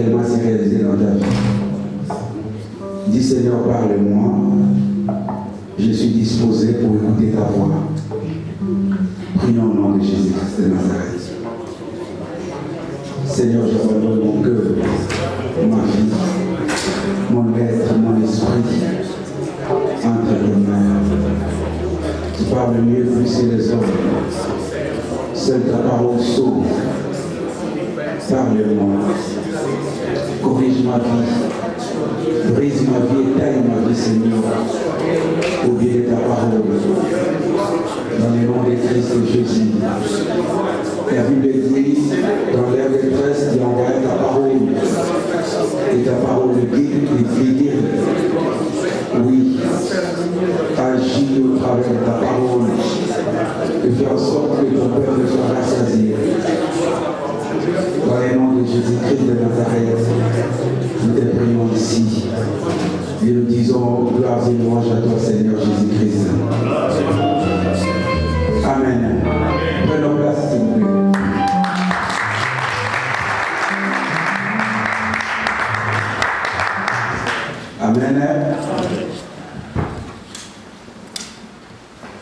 réellement s'est réalisé dans ta vie. Dis Seigneur, parle-moi. Je suis disposé pour écouter ta voix. Prions au nom de Jésus-Christ de Nazareth. Seigneur, j'abandonne mon cœur, ma vie, mon être, mon esprit entre tes mains. Tu parles mieux plus que les hommes. Seule ta parole sauve. Parle-moi. Corrige ma vie. Brise ma vie, éteins ma vie, Seigneur. Au bien de ta parole. Dans le nom de Christ Jésus. La Bible dit, dans l'air de détresse, tu envoies ta parole. Et ta parole guide. Oui. Agis au travers de ta parole. Et fais en sorte que ton peuple soit rassasié. Dans le nom de Jésus-Christ de Nazareth, nous te prions ici. Et nous disons gloire et louange à toi, Seigneur Jésus-Christ. Amen. Prenons place, s'il vous plaît. Amen.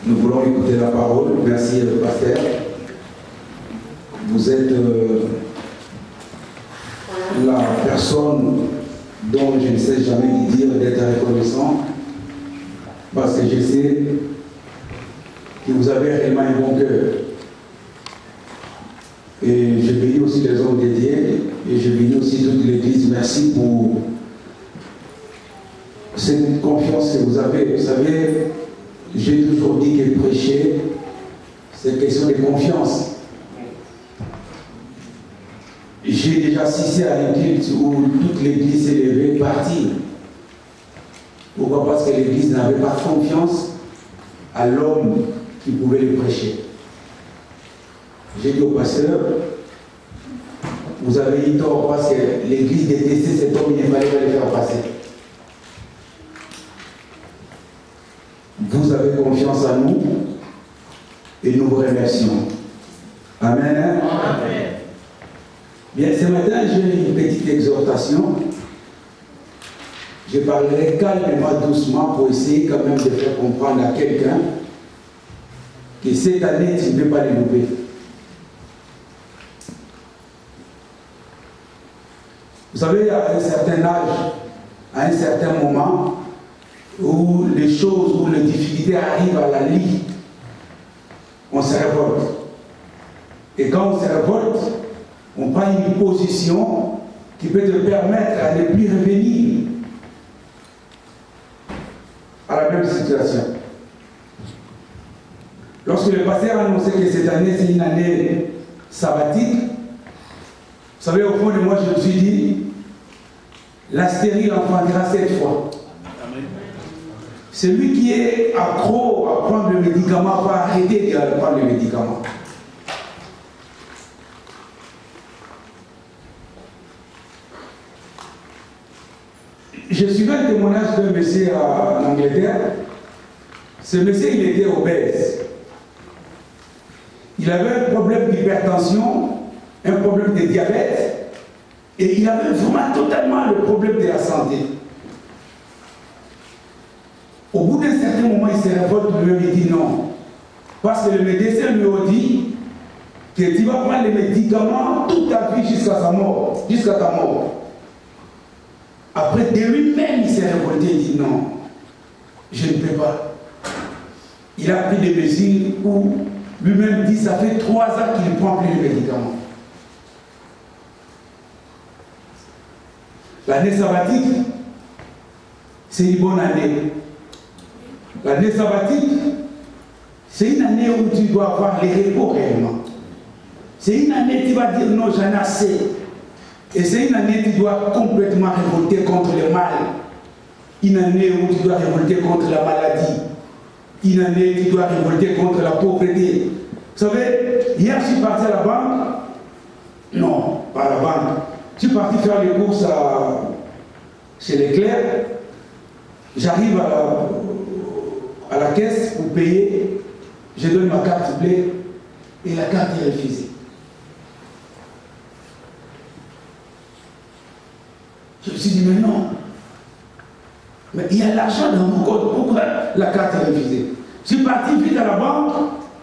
Nous voulons écouter la parole. Merci, pasteur. Vous êtes la personne dont je ne sais jamais dire d'être reconnaissant, parce que je sais que vous avez réellement un bon cœur. Et je bénis aussi les hommes dédiés, et je bénis aussi toute l'Église. Merci pour cette confiance que vous avez. Vous savez, j'ai toujours dit que prêcher, c'est une question de confiance. J'ai déjà assisté à un culte où toute l'église s'est levée et partie. Pourquoi? Parce que l'église n'avait pas confiance à l'homme qui pouvait le prêcher. J'ai dit au pasteur, vous avez eu tort parce que l'église détestait cet homme, il ne fallait pas le faire passer. Vous avez confiance en nous et nous vous remercions. Amen. Amen. Bien, ce matin, j'ai une petite exhortation. Je parlerai calmement, doucement, pour essayer quand même de faire comprendre à quelqu'un que cette année, tu ne peux pas les louper. Vous savez, à un certain âge, à un certain moment, où les choses, où les difficultés arrivent à la lie, on se révolte. Et quand on se révolte, on prend une position qui peut te permettre à ne plus revenir à la même situation. Lorsque le pasteur a annoncé que cette année, c'est une année sabbatique, vous savez, au fond de moi, je me suis dit, la stérile enfantera 7 fois. Celui qui est accro à prendre le médicament va arrêter de prendre le médicament. Je suivais un témoignage d'un monsieur en Angleterre. Ce monsieur, il était obèse. Il avait un problème d'hypertension, un problème de diabète, et il avait vraiment totalement le problème de la santé. Au bout d'un certain moment, il se révolte lui-même, il dit non. Parce que le médecin lui a dit que tu vas prendre les médicaments toute ta vie jusqu'à sa mort, jusqu'à ta mort. Après, de lui-même, il s'est révolté, il dit non, je ne peux pas. Il a pris des mesures où lui-même dit ça fait 3 ans qu'il ne prend plus les médicaments. L'année sabbatique, c'est une bonne année. L'année sabbatique, c'est une année où tu dois avoir les repos réellement. C'est une année où tu vas dire non, j'en ai assez. Et c'est une année où tu dois complètement révolter contre le mal. Une année où tu dois révolter contre la maladie. Une année où tu dois révolter contre la pauvreté. Vous savez, hier je suis parti à la banque. Non, pas à la banque. Je suis parti faire les courses chez Leclerc. J'arrive à la caisse pour payer. Je donne ma carte bleue et la carte est refusée. Je me suis dit, mais non. Mais il y a l'argent dans mon compte. Pourquoi la carte est refusée? Je suis parti vite à la banque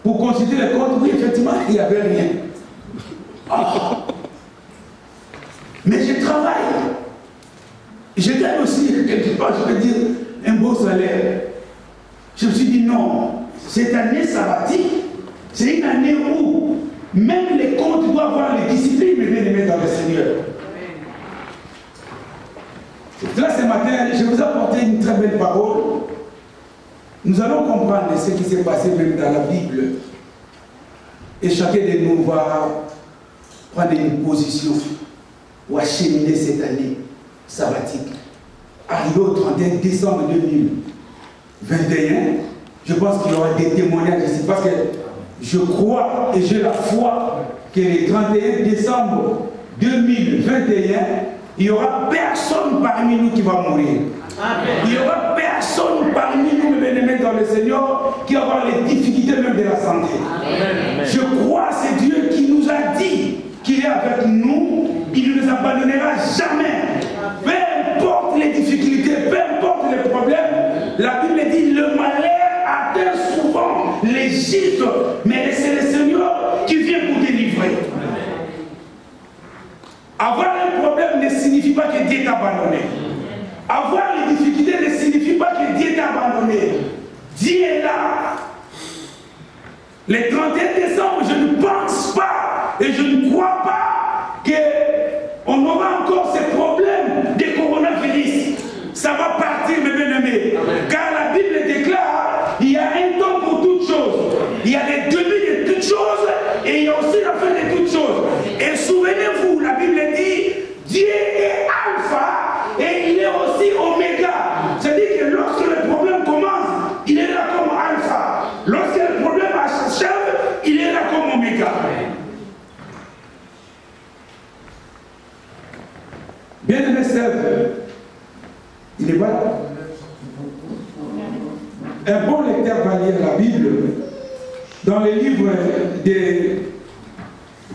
pour consulter le compte. Oui, effectivement, il n'y avait rien. Oh. Mais je travaille. Je gagne aussi, quelque part, je peux dire, un beau salaire. Je me suis dit, non, cette année sabbatique, c'est une année où même les comptes doivent avoir les disciplines, mais bien les mettre dans le Seigneur. Là, ce matin, je vous ai apporté une très belle parole. Nous allons comprendre ce qui s'est passé même dans la Bible. Et chacun de nous va prendre une position pour acheminer cette année sabbatique. Arrivé au 31 décembre 2021, je pense qu'il y aura des témoignages ici, parce que je crois et j'ai la foi que le 31 décembre 2021, il n'y aura personne parmi nous qui va mourir. Amen. Il n'y aura personne parmi nous, mes bien-aimés dans le Seigneur, qui va avoir les difficultés même de la santé. Amen. Je crois que c'est Dieu qui nous a dit qu'il est avec nous, il ne nous abandonnera jamais. Peu importe les difficultés, peu importe les problèmes, la Bible dit le malheur atteint souvent les justes, mais c'est le Seigneur qui vient pour délivrer. Avoir un problème ne signifie pas que Dieu t'a abandonné. Avoir les difficultés ne signifie pas que Dieu t'a abandonné. Dieu est là. Le 31 décembre, je ne pense pas et je ne crois pas qu'on aura encore ce problème de coronavirus. Ça va partir, mes bien-aimés. Car la Bible déclare il y a un temps pour toutes choses. Il y a les débuts de toutes choses et il y a aussi la fin de toutes choses. Et souvenez-vous, la Bible dit Dieu est alpha et il est aussi oméga. C'est-à-dire que lorsque le problème commence, il est là comme alpha. Lorsque le problème s'achève, il est là comme oméga. Bien-aimé Sèvres, il est là. Un bon lecteur va lire la Bible dans les livres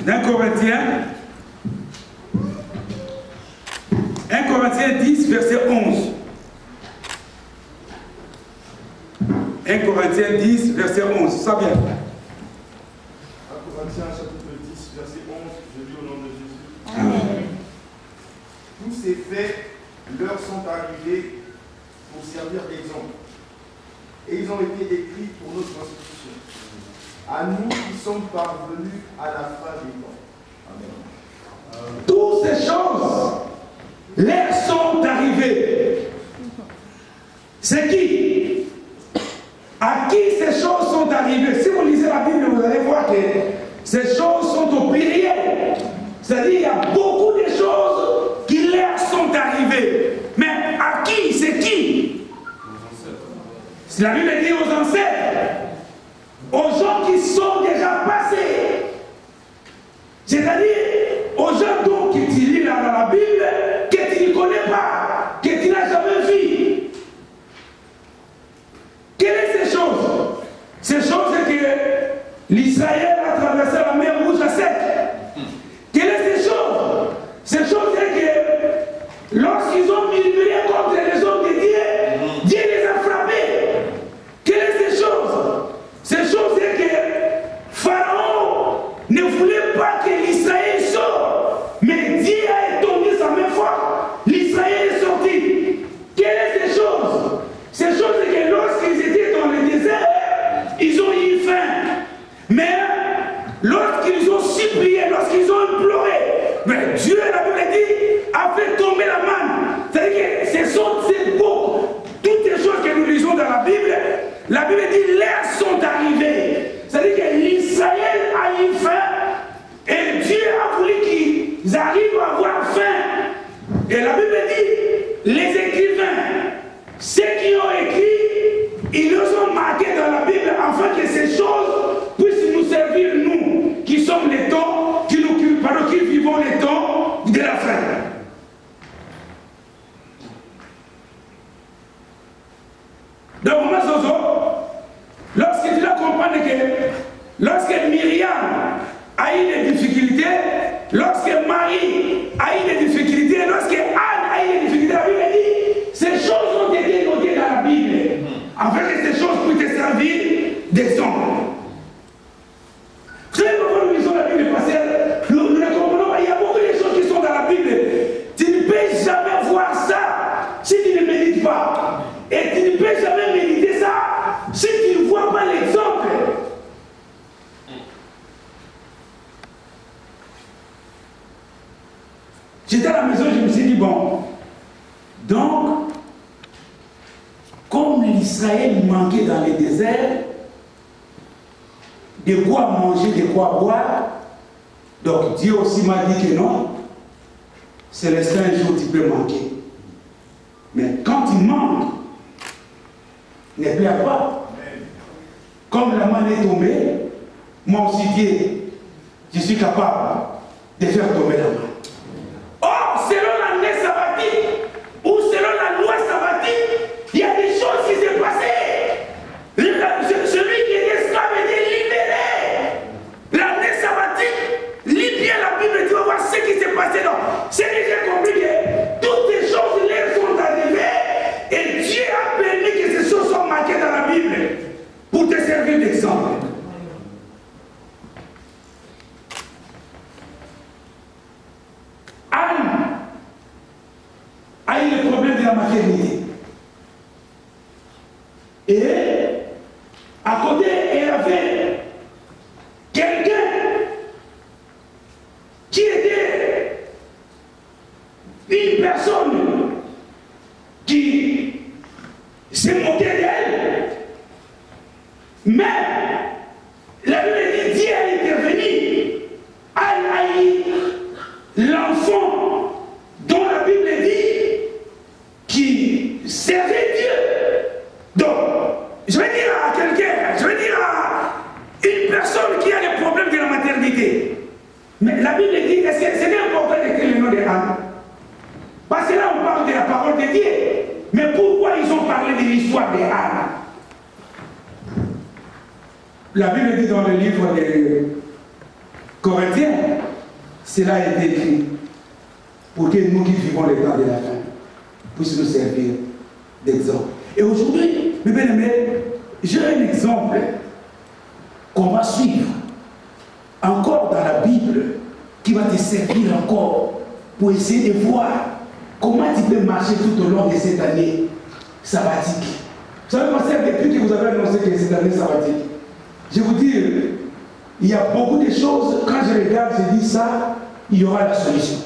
d'un Corinthien. 1 Corinthiens 10, verset 11. 1 Corinthiens 10, verset 11. Ça vient. 1 Corinthiens chapitre 10, verset 11. Je lis au nom de Jésus. Amen. Tous ces faits leur sont arrivés pour servir d'exemple. Et ils ont été écrits pour notre instruction. À nous qui sommes parvenus à la fin des temps. Amen. Toutes ces choses leur sont arrivées. C'est qui? À qui ces choses sont arrivées? Si vous lisez la Bible, vous allez voir que ces choses sont au pluriel. C'est-à-dire qu'il y a beaucoup de choses qui leur sont arrivées. Mais à qui? C'est qui? La Bible dit aux ancêtres, aux gens qui sont déjà passés. C'est-à-dire aux gens donc qui tu lis dans la Bible, que tu ne connais pas, que tu n'as jamais vu. Quelles sont ces choses? Ces choses, c'est que l'Israël a traversé la mer Rouge à sec. Quelles sont ces choses? Ces choses, c'est que lorsqu'ils ont murmuré contre les hommes de Dieu, Dieu les a frappés. Quelles sont ces choses? Ces choses, c'est que Pharaon ne voulait pas que l'Israël sorte, mais Dieu a étendu sa main forte. L'Israël est sorti. Quelles sont ces choses? Ces choses, c'est que lorsqu'ils étaient dans le désert, ils ont eu faim. Mais lorsqu'ils ont supplié, lorsqu'ils ont imploré, mais Dieu, la Bible dit, a fait tomber la manne. C'est-à-dire que ce sont ces boucs. Toutes les choses que nous lisons dans la Bible dit, les sont arrivées. C'est-à-dire que l'Israël a eu faim et Dieu a voulu qu'ils arrivent à avoir faim. Et la Bible dit, les écrivains, ceux qui ont écrit, ils les ont marqués dans la Bible afin que ces choses puissent nous servir, nous, qui sommes les temps, qui vivons les temps de la fin. Donc, moi, Zozo, lorsque tu dois comprendre que lorsque Myriam a eu des difficultés, lorsque Marie a eu des difficultés, lorsque Anne a eu des pas. Et tu ne peux jamais méditer ça si tu ne vois pas l'exemple. J'étais à la maison, je me suis dit, bon, donc, comme l'Israël manquait dans les déserts, de quoi manger, de quoi boire, donc Dieu aussi m'a dit que non, Célestin, un jour tu peux manquer. Mais quand il manque, ne pleure pas. Comme la manne est tombée, moi aussi Dieu, je suis capable de faire tomber la manne. Or, selon l'année sabbatique, ou selon la loi sabbatique, il y a des choses qui s'est passées. Celui qui est esclave était libéré. L'année sabbatique, lis bien la Bible et tu vas voir ce qui s'est passé. C'est que j'ai compris que toutes ces choses là sont arrivées et Dieu a permis que ces choses soient marquées dans la Bible pour te servir d'exemple. Anne a eu le problème de la maternité. Et à côté, elle avait quelqu'un qui était une personne qui s'est moquée d'elle. Mais la Bible dit Dieu a intervenu. Anne a eu l'enfant dont la Bible dit qui servait Dieu. Donc, je vais dire à quelqu'un, je vais dire à une personne qui a des problèmes de la maternité. Mais la Bible dit, est-ce que c'est important d'écrire le nom de Anne? Parce que là, on parle de la parole de Dieu. Mais pourquoi ils ont parlé de l'histoire de Anne? La Bible dit dans le livre des Corinthiens, cela a été écrit pour que nous qui vivons les temps de la fin puissions nous servir d'exemple. Et aujourd'hui, mes bien-aimés, j'ai un exemple qu'on va suivre encore dans la Bible qui va te servir encore pour essayer de voir comment tu peux marcher tout au long de cette année sabbatique. Vous savez, pasteur, depuis que vous avez annoncé que cette année sabbatique, je vous dis, il y a beaucoup de choses, quand je regarde, je dis ça, il y aura la solution.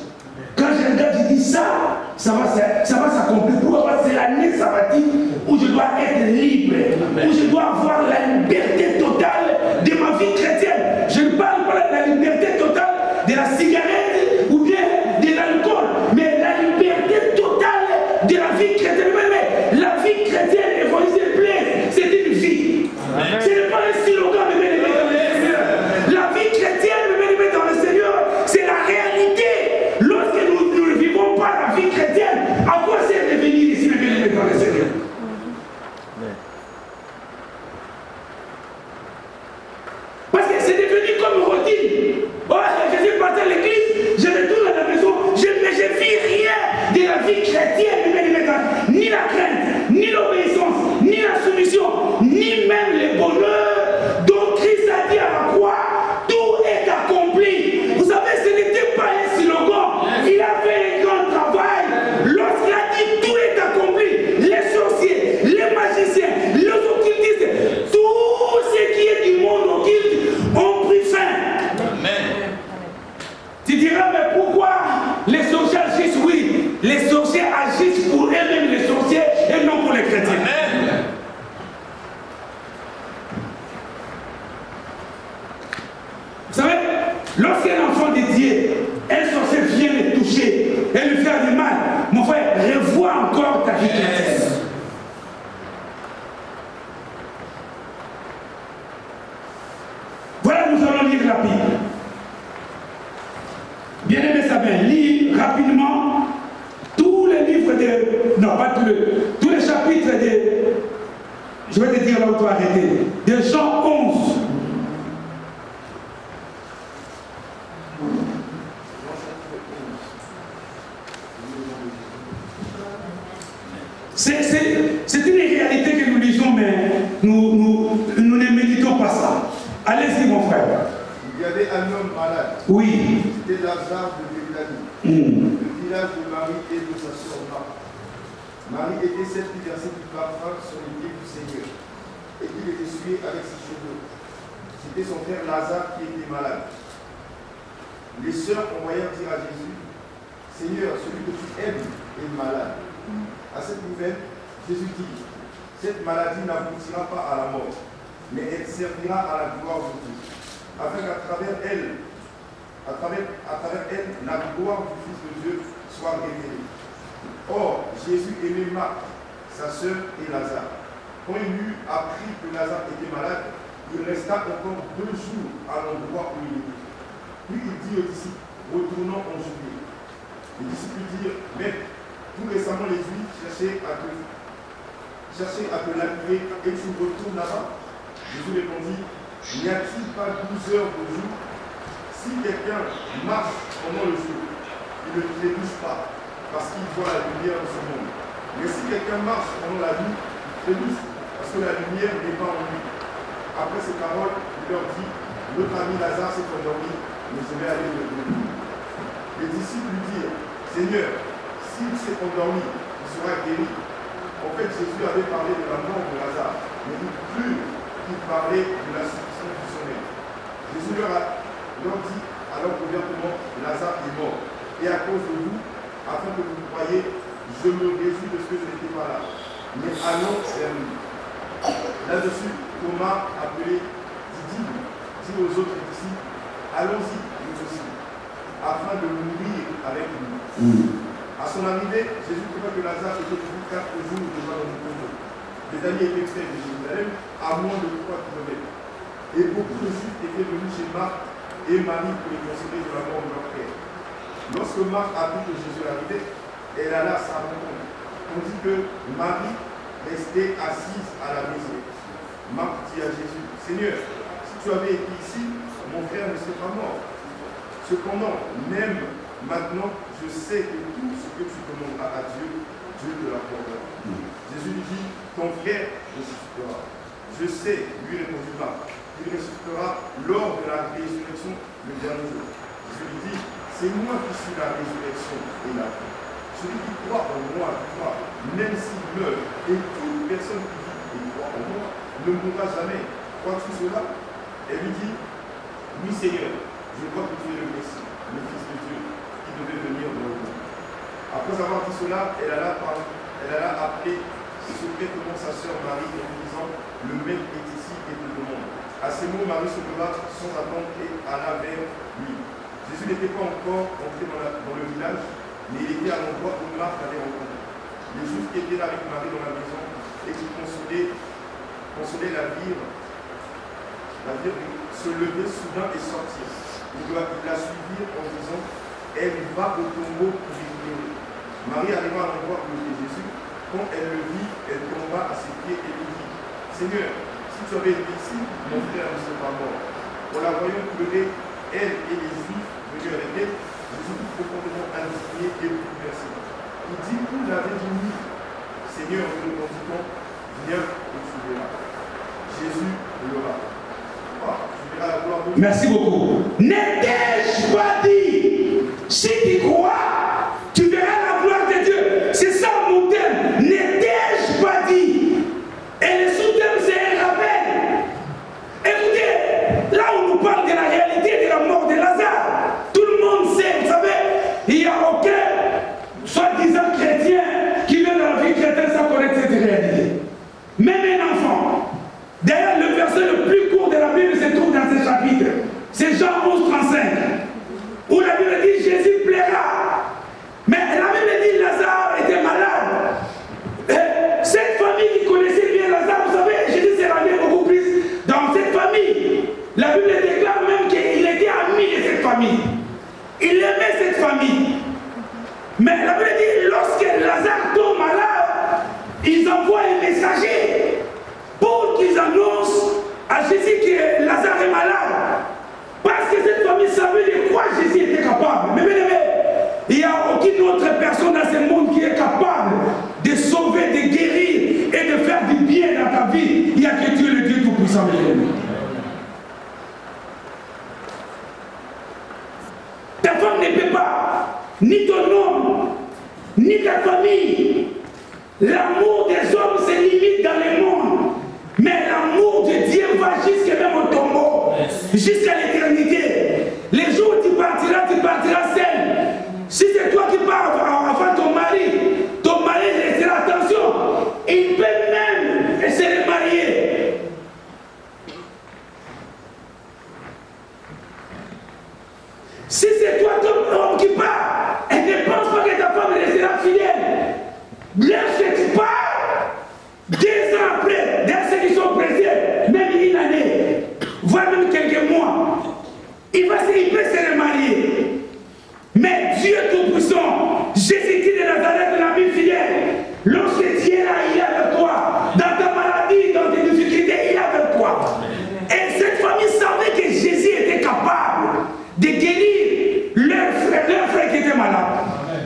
Quand je regarde, je dis ça va s'accomplir. Pourquoi? C'est l'année sabbatique où je dois être libre, où je dois avoir la liberté totale de ma vie chrétienne. Je ne parle pas de la liberté totale de la cigarette ou bien de l'alcool, mais la liberté totale de la vie chrétienne. Mais la vie chrétienne, évangile plaît, c'est une vie. Amen. Ce n'est pas un slogan, mais la vie chrétienne, mais dans le Seigneur, c'est la réalité. Lorsque nous ne vivons pas la vie chrétienne, à quoi sert de venir ici, mais dans le Seigneur? Parce que c'est devenu comme une routine. Oh, je suis parti à l'église, je retourne à la maison, je ne vis rien de la vie chrétienne, ni la crainte, ni l'obéissance, ni la soumission, ni même le bonheur dont Christ a dit à la croix. Tout est accompli. Vous savez, ce n'était pas un slogan. Il a fait un grand travail. Lorsqu'il a dit tout est accompli, les sorciers, les magiciens, les occultistes, tout ce qui est du monde occulte ont pris fin. Amen. Tu diras, mais pourquoi les sorciers agissent? Oui, les sorciers agissent pour eux-mêmes, les sorciers, et non pour les chrétiens. Amen. Vous savez, lorsqu'un enfant de Dieu, un sorcier vient le toucher et lui faire du mal, mon frère, revois encore ta vie chrétienne. Voilà, nous allons lire la Bible. Bien aimé Sabin, lis rapidement tous les livres de... Non, pas tous les chapitres de... Je vais te dire là où tu vas arrêter. De Jean 11. C'est une réalité que nous lisons, mais nous ne méditons pas ça. Allez-y, mon frère. Il y avait un homme malade. Oui. C'était Lazare de Béthanie, le village de Marie et de sa sœur Marthe. Marie était celle qui versait du parfum sur les pieds du Seigneur et qui les essuyait avec ses cheveux. C'était son frère Lazare qui était malade. Les sœurs envoyèrent dire à Jésus, Seigneur, celui que tu aimes est malade. À cette nouvelle, Jésus dit, cette maladie n'aboutira pas à la mort, mais elle servira à la gloire de Dieu, afin qu'à travers elle, la gloire du Fils de Dieu soit révélée. Or, Jésus aimait Marthe, sa sœur et Lazare. Quand il eut appris que Lazare était malade, il resta encore 2 jours à l'endroit où il était. Puis il dit aux disciples, retournons en Judée. Les disciples dirent, Maître, tout récemment les Juifs cherchaient à te lapider et tu retournes là-bas. Jésus répondit, n'y a-t-il pas 12 heures de jour? Si quelqu'un marche pendant le jour, il ne trébuche pas, parce qu'il voit la lumière de ce monde. Mais si quelqu'un marche pendant la nuit, il trébuche, parce que la lumière n'est pas en lui. Après ces paroles, il leur dit, notre ami Lazare s'est endormi, mais je vais aller le réveiller. Les disciples lui dirent, Seigneur, s'il s'est endormi, il sera guéri. En fait, Jésus avait parlé de la mort de Lazare, mais il crut qu'il parlait de la substance du sommeil. Jésus leur dit alors ouvertement, Lazare est mort. Et à cause de vous, afin que vous croyiez, je me réjouis de ce que je n'étais pas là. Mais allons vers lui. Là-dessus, Thomas, appelé Didyme, dit aux autres disciples, allons-y, nous aussi, afin de mourir avec lui. À son arrivée, Jésus trouva que Lazare était debout 4 jours devant le tombeau. Béthanie était près de Jérusalem, à moins de 3 kilomètres. Et beaucoup de Juifs étaient venus chez Marthe et Marie pour les consoler de la mort de leur père. Lorsque Marthe apprit que Jésus arrivait, elle alla à sa rencontre, tandis que Marie restait assise à la maison. Marthe dit à Jésus, Seigneur, si tu avais été ici, mon frère ne serait pas mort. Cependant, même maintenant, je sais que tout ce que tu demanderas à Dieu, Dieu te l'accordera. Jésus lui dit, ton frère ressuscitera. Je sais, lui répondit Marthe, il ressuscitera lors de la résurrection le dernier jour. Jésus lui dit, c'est moi qui suis la résurrection et la vie. Celui qui croit en moi vivra, même s'il meurt, et toute personne qui vit et croit en moi ne mourra jamais. Crois-tu cela? Elle lui dit, oui Seigneur, je crois que tu es le Messie, le Fils de Dieu, qui devait venir dans le monde. Après avoir dit cela, elle alla appeler secrètement sa sœur Marie en lui disant, le maître est ici et te demande. À ces mots, Marie se leva sans attendre et alla vers lui. Jésus n'était pas encore entré dans le village, mais il était à l'endroit où Marthe l'avait rencontré. Les Juifs qui étaient là avec Marie dans la maison et qui consolaient la vire se lever soudain et sortir. Il la suivit en disant, elle va au tombeau pour y pleurer. Marie arriva à l'endroit où était Jésus. Quand elle le vit, elle tomba à ses pieds et lui dit, Seigneur, si tu avais été ici, mon frère ne serait pas mort. En la voyant pleurer, elle et les Juifs venus avec elle, Jésus fut profondément indigné et bouleversé. Il dit, où l'avez-vous mis? Seigneur, nous répondit-on, viens et tu verras. Jésus pleura. Merci beaucoup. N'ai-je pas dit, si tu crois, tu verras la gloire de Dieu. C'est ça mon thème. N'ai-je pas dit? Et le sous-thème, c'est un rappel. Écoutez, là où nous parlons de la réalité de la mort de Lazare, tout le monde sait, vous savez, il n'y a aucun soi-disant chrétien qui vient dans la vie chrétienne sans connaître cette réalité. Même un enfant. D'ailleurs, le verset le plus court de la Bible se trouve dans ce chapitre. C'est Jean 11:35, où la Bible dit Jésus plaira. Mais la Bible dit Lazare était malade. Et cette famille qui connaissait bien Lazare, vous savez, Jésus s'est rendu beaucoup plus dans cette famille. La Bible déclare même qu'il était ami de cette famille. Il aimait cette famille. Mais la Bible dit lorsque Lazare tombe malade, ils envoient un messager pour qu'ils annoncent à Jésus que Lazare est malade. Parce que cette famille savait de quoi Jésus était capable. Mais bien aimé, il n'y a aucune autre personne dans ce monde qui est capable de sauver, de guérir et de faire du bien dans ta vie. Il n'y a que Dieu, le Dieu Tout-Puissant. Ta femme ne peut pas, ni ton homme, ni ta famille. L'amour des hommes se limite dans le monde. Mais l'amour de Dieu va jusqu'à même au tombeau, jusqu'à l'éternité. Les jours où tu partiras seul. Si c'est toi qui pars avant ton mari laissera, attention, il peut même se remarier. Si c'est toi ton homme qui part, et ne pense pas que ta femme restera fidèle. Lorsque tu pars, 2 ans après, dans ceux qui sont pressés, même une année, voire même quelques mois, il peut se remarier. Mais Dieu Tout-Puissant, Jésus-Christ de Nazareth, l'ami fidèle, lorsque Dieu est là, il est avec toi. Dans ta maladie, dans tes difficultés, il est avec toi. Et cette famille savait que Jésus était capable de guérir leur frère qui était malade.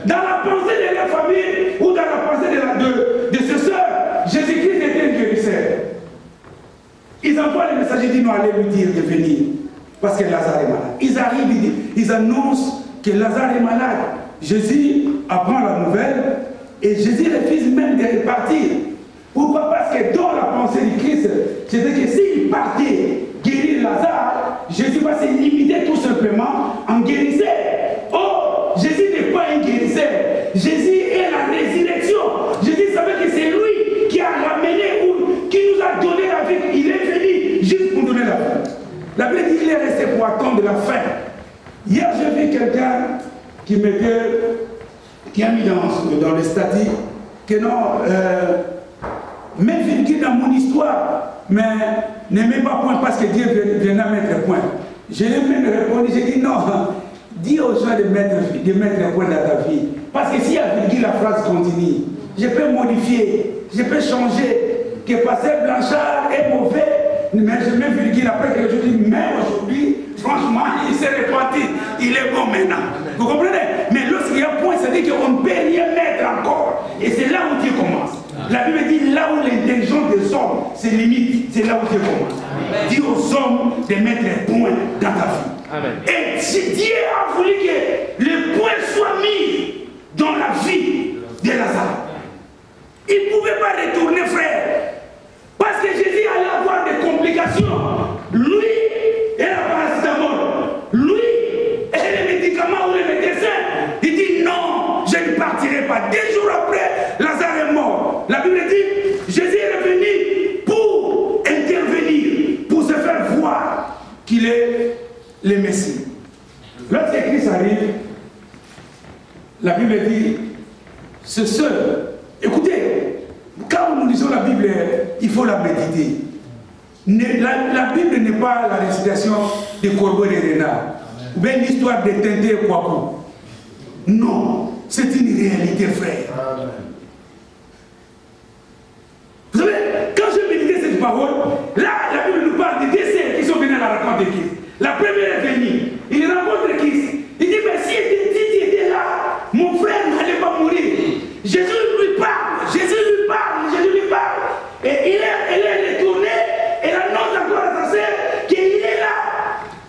Dans la pensée de leur famille ou dans la pensée de ses soeurs, Jésus-Christ était un guérisseur. Ils envoient le messager, ils disent non, allez lui dire de venir. Parce que Lazare est malade. Ils arrivent, ils annoncent que Lazare est malade. Jésus apprend la nouvelle et Jésus refuse même de partir. Pourquoi? Parce que dans la pensée du Christ, c'était que s'il partait guérir Lazare, Jésus va se limiter tout simplement en guérisseur. Oh, Jésus n'est pas un guérisseur. Jésus est la résurrection. Jésus savait que c'est lui qui a ramené ou qui nous a donné la vie. Il est venu juste pour donner la vie. La Bible dit qu'il est resté pour attendre la fin. Hier, j'ai vu quelqu'un qui a mis dans le statut que non, même virgule dans mon histoire, mais ne mets pas point parce que Dieu vient à mettre point. Je l'ai même répondu, j'ai dit non, dis aux gens de mettre un point dans ta vie. Parce que s'il y a virgule, la phrase continue. Je peux modifier, je peux changer, que Pasteur Blanchard est mauvais, mais je mets virgule après que je dis, même aujourd'hui, franchement, il s'est repenti, il est bon maintenant. Vous comprenez? Mais lorsqu'il y a point, ça dit qu'on ne peut rien mettre encore. Et c'est là où Dieu commence. La Bible dit, là où l'intelligence des hommes se limite, c'est là où Dieu commence. Dis aux hommes de mettre un point dans ta vie. Amen. Et si Dieu a voulu que le point soit mis dans la vie de Lazare, il ne pouvait pas retourner, frère. Parce que Jésus allait avoir des complications. Lui et la paracétamol. Lui et les médicaments ou les médecins. Il dit non, je ne partirai pas. 2 jours après, Lazare est mort. La Bible dit, Jésus est revenu pour intervenir, pour se faire voir qu'il est le Messie. Lorsque Christ arrive, la Bible dit, ce seul. Écoutez, quand nous lisons la Bible, il faut la méditer. La Bible n'est pas la récitation des corbeaux et des renards, ou bien l'histoire de Tintin et Kwaku. Non, c'est une réalité, frère. Amen. Vous savez, quand je méditais cette parole, là, la Bible nous parle de 2 sœurs qui sont venues à la rencontre de Christ. La première est venue, il rencontre Christ. Il dit, mais si tu étais là, mon frère n'allait pas mourir. Jésus lui parle, Jésus lui parle. Et elle est retournée, elle annonce encore à sa sœur qu'il est là.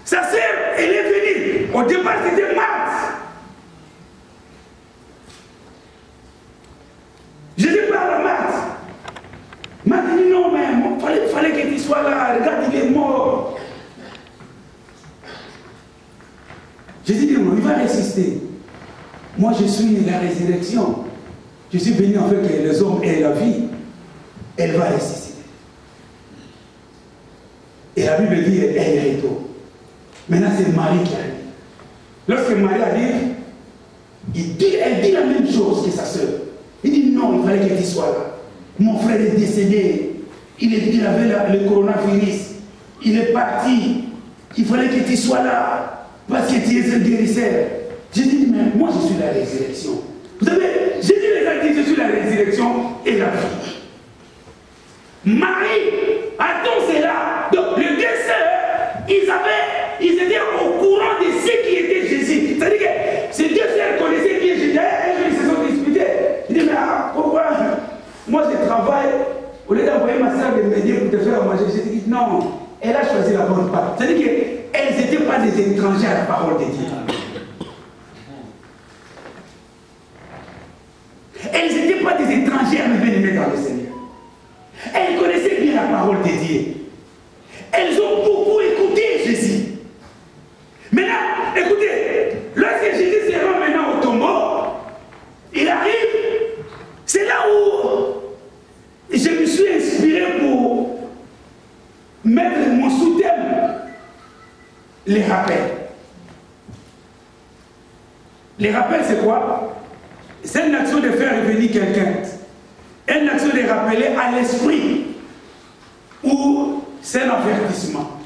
Sa sœur, elle est venue. Au départ, c'était Marthe. Jésus parle à Marthe. Marthe dit non, mais il fallait que tu sois là. Regarde, il est mort. Jésus dit non, il va résister. Moi, je suis la résurrection. Je suis venu en fait que les hommes aient la vie. Elle va ressusciter. Et la Bible dit, elle est retour. Maintenant, c'est Marie qui arrive. Lorsque Marie arrive, elle dit la même chose que sa sœur. Il dit non, il fallait que tu sois là. Mon frère est décédé. Il avait le coronavirus. Il est parti. Il fallait que tu sois là. Parce que tu es un guérisseur. J'ai dit, mais moi je suis la résurrection. Vous savez, Jésus les a dit, je suis la résurrection et la vie. Marie, attends, c'est là. Donc les 2 sœurs, ils étaient au courant de ce qui était Jésus. C'est-à-dire que ces 2 sœurs connaissaient bien Jésus. Ils se sont disputés. Ils disent, mais pourquoi moi je travaille, au lieu d'envoyer ma sœur de m'aider pour te faire manger, Jésus dit non, elle a choisi la bonne part. C'est-à-dire qu'elles n'étaient pas des étrangers à la parole de Dieu. Elles n'étaient pas des étrangères, mes bien-aimés. les rappels. Les rappels, c'est quoi? C'est une action de faire revenir quelqu'un. Une action de rappeler à l'esprit. Ou c'est un avertissement.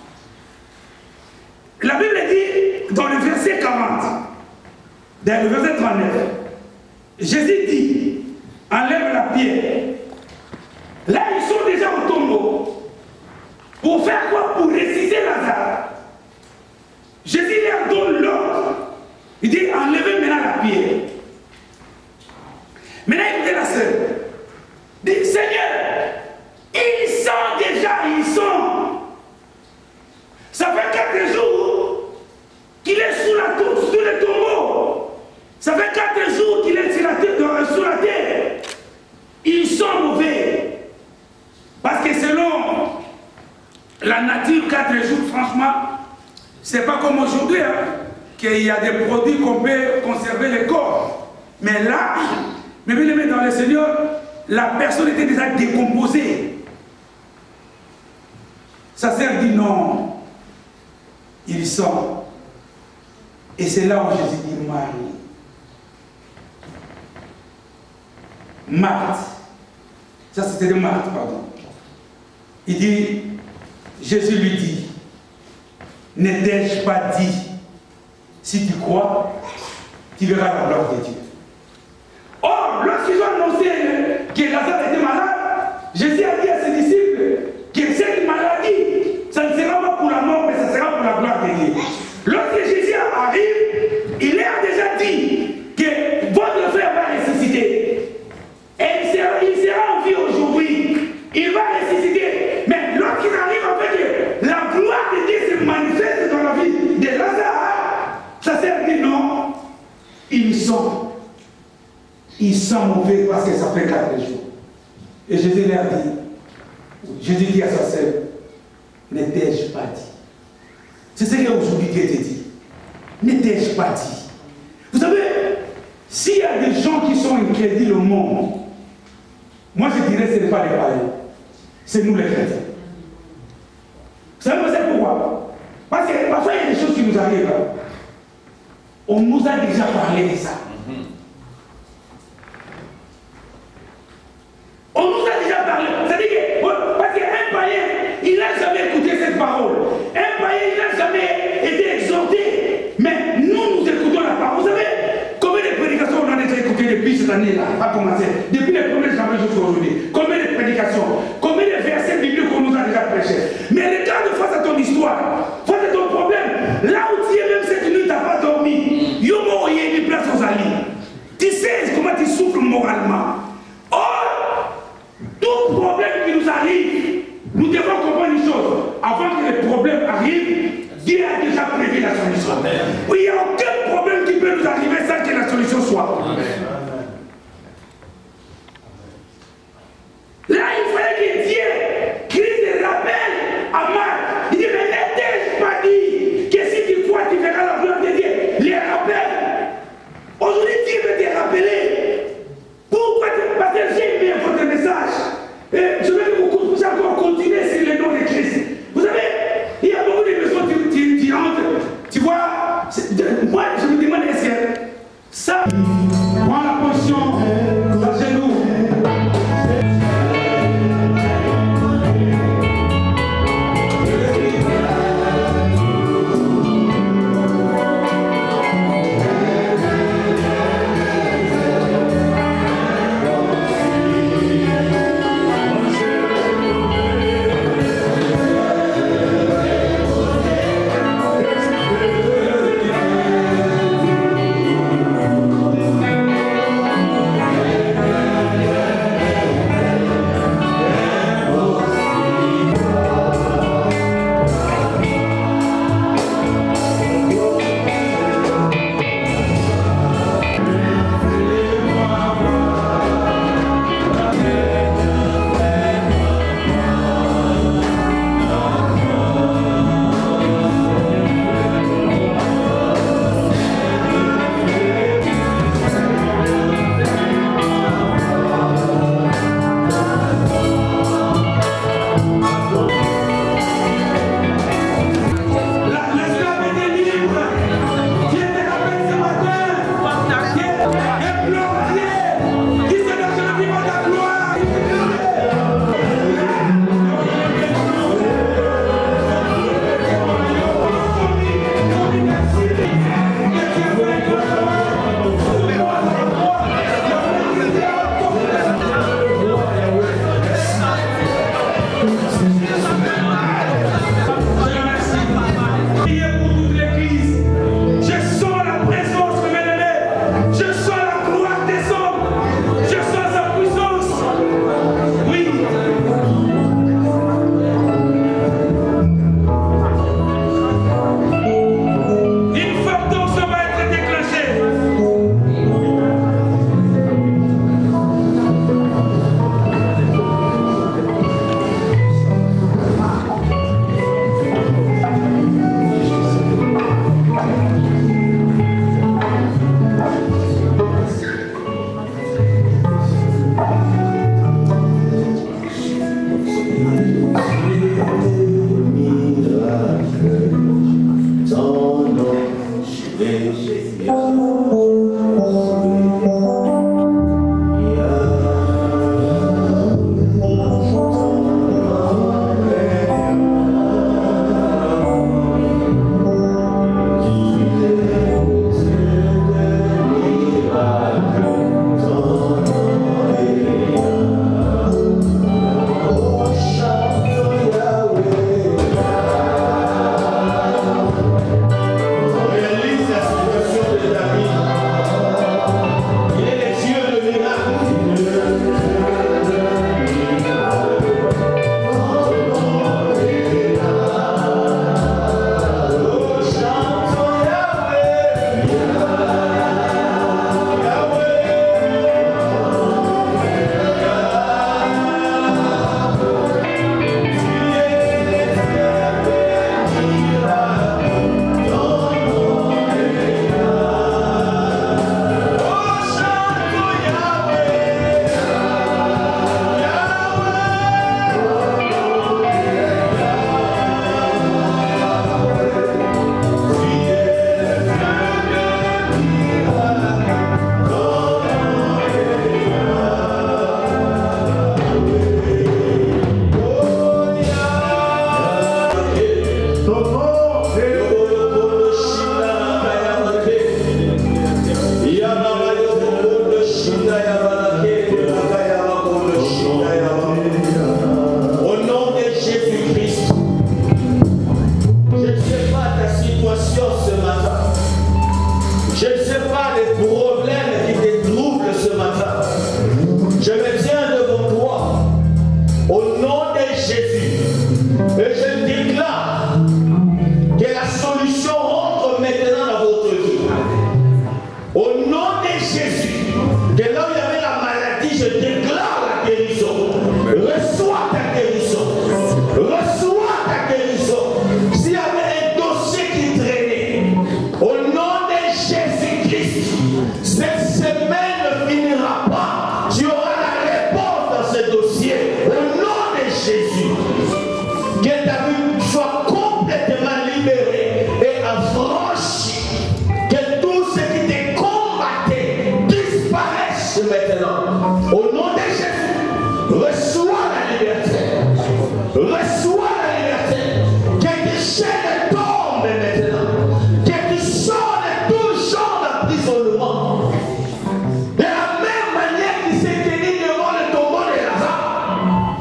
La Bible dit, dans le verset 40, dans le verset 39, Jésus dit, enlève la pierre. Là, ils sont déjà au tombeau. Pour faire quoi? Pour ressusciter Lazare. Jésus leur donne l'ordre. Il dit, enlevez maintenant la pierre. Maintenant, écoutez la sœur. Il dit, Seigneur, ils sont déjà, ils sont. Ça fait 4 jours qu'il est sous la tour, sous le tombeau. Ça fait 4 jours qu'il est sous la terre. Ils sont mauvais. Parce que selon la nature, 4 jours, franchement, c'est pas comme aujourd'hui, hein, qu'il y a des produits qu'on peut conserver le corps. Mais là, mais bien aimé dans le Seigneur, la personne était déjà décomposée. Sa sœur dit non. Ils sont. Et c'est là où Jésus dit Marie. Marthe. Ça c'était de Marthe, pardon. Il dit, Jésus lui dit, ne t'ai-je pas dit, si tu crois, tu verras la gloire de Dieu. Or, lorsqu'ils ont annoncé que Lazare était malade, Jésus a dit à ses disciples que cette maladie, ça ne sera pas pour la mort, mais ça sera pour la gloire de Dieu. Lorsque Jésus arrive, il leur a déjà dit que votre frère va ressusciter. Et il sera en vie aujourd'hui. Il va ressusciter. Mais lorsqu'il arrive, en fait, que la gloire de Dieu se manifeste dans la vie de Lazare, ça sert dit non. Ils sont mauvais parce que ça fait 4 jours. Et Jésus leur dit, Jésus dit à sa sœur, ne t'ai-je pas dit? C'est ce qu'aujourd'hui Dieu te dit. Ne t'ai-je pas dit? Vous savez, s'il y a des gens qui sont incrédules au monde, moi je dirais que ce n'est pas les païens, c'est nous les chrétiens. Vous savez pourquoi? Parce que parfois il y a des choses qui nous arrivent. On nous a déjà parlé de ça. On nous a déjà parlé. C'est-à-dire que, parce qu'un païen, il n'a jamais écouté cette parole. Un païen, il n'a jamais été exhorté. Mais nous écoutons la parole. Vous savez, combien de prédications on a déjà écoutées depuis cette année-là, à commencer, depuis les premiers janvier jusqu'à aujourd'hui? Combien de prédications, combien de versets bibliques qu'on nous a déjà prêchés? Mais regarde face à ton histoire, face à ton problème, là où tu es, même cette nuit, tu n'as pas dormi. Yomo, il y a une place aux alliés. Tu sais comment tu souffres moralement. Or, tout problème qui nous arrive, nous devons comprendre une chose. Avant que les problèmes arrivent, Dieu a déjà prévu la solution. Oui, il n'y a aucun problème qui peut nous arriver sans que la solution soit. Amen. Là, il fallait que Dieu, Christ rappelle à Marc. Il dit, mais ne t'ai-je pas dit que si tu crois, tu verras la gloire de Dieu? Les rappels. Aujourd'hui, Dieu veut te rappeler. Pourquoi? Parce que j'ai mis votre message. Et je vais vous encore continuer sur le nom de Christ. Vous savez, il y a beaucoup de personnes qui rentrent. Tu vois, moi je me demande est-ce que ça. Voilà.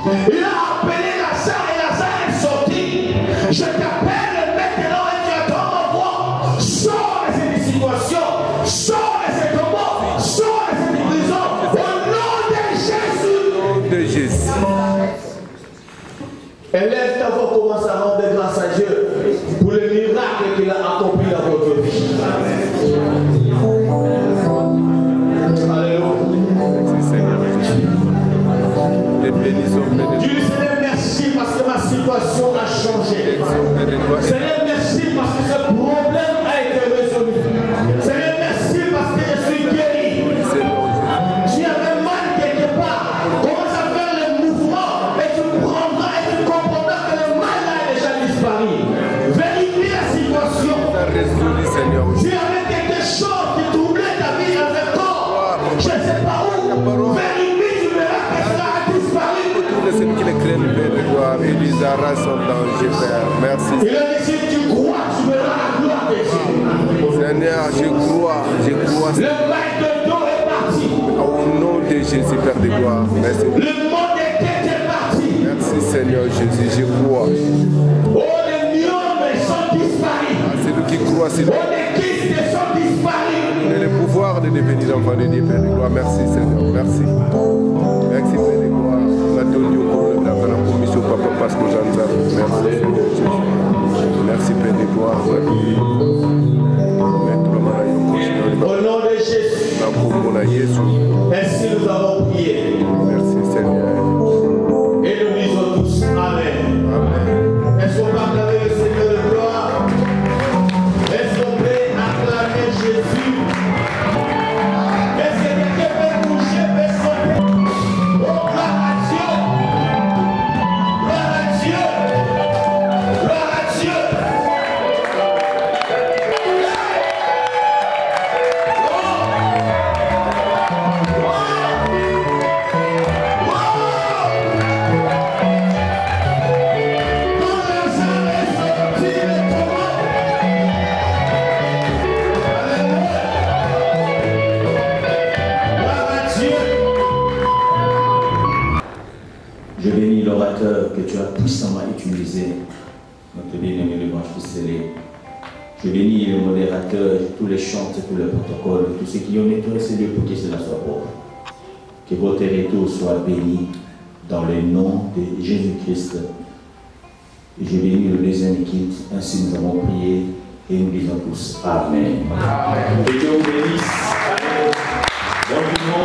Il a appelé Lazare et Lazare est sorti. Je t'appelle maintenant et tu attends ma voix. Sors de cette situation. Sors de cette mort. Sors de cette prison. Au nom de Jésus. Au nom de Jésus. Élève ta voix, commence à rendre grâce à Dieu pour le miracle qu'il a accompli dans votre vie. Alléluia. Dieu, Seigneur, merci parce que ma situation a changé. Seigneur, merci parce que ce problème a été résolu. Seigneur, merci parce que je suis guéri. Tu avais mal quelque part. Commence à faire le mouvement et tu prendras et tu comprendras que le mal a déjà disparu. Vérifie la situation. Tu avais quelque chose qui troublait ta vie dans un corps. Je ne sais pas où. Vérifie, tu verras que cela a disparu. Tous ceux qui les craignent, Père de gloire, et les arras sont en danger, Père. Merci. Il a dit, si tu crois, tu verras la gloire de Dieu. Seigneur, je crois. Le mal de dos est parti. Au nom de Jésus, Père de gloire. Merci. Le monde de tête est parti. Merci, Seigneur Jésus, je crois. Oh, les myomes sont disparus. Celui qui croit, c'est Oh, les kystes sont disparus. le pouvoir de devenir enfant de Dieu, Père de gloire. Merci, Seigneur. Merci. Merci, Père de gloire. Merci, merci, Père de gloire. Au nom de Jésus. Ainsi nous avons prié. Merci, Seigneur. Et nous disons tous Amen. Amen. Est-ce qu'on peut acclamer le Seigneur de gloire? Est-ce qu'on peut acclamer Jésus? Est-ce que quelqu'un peut bouger, peut sauter? Oh, gloire à Dieu! Gloire à Dieu! Gloire à Dieu! Je bénis l'orateur que tu as puissamment utilisé, notre bien-aimé l'évangile scellé. Je bénis le modérateur, tous les chants, tous les protocoles, tous ceux qui ont été scellés pour que cela soit bon. Que votre retour soit béni dans le nom de Jésus-Christ. Et je bénis le deuxième équipe, ainsi nous avons prié et nous disons tous Amen. Que Dieu vous bénisse. Amen.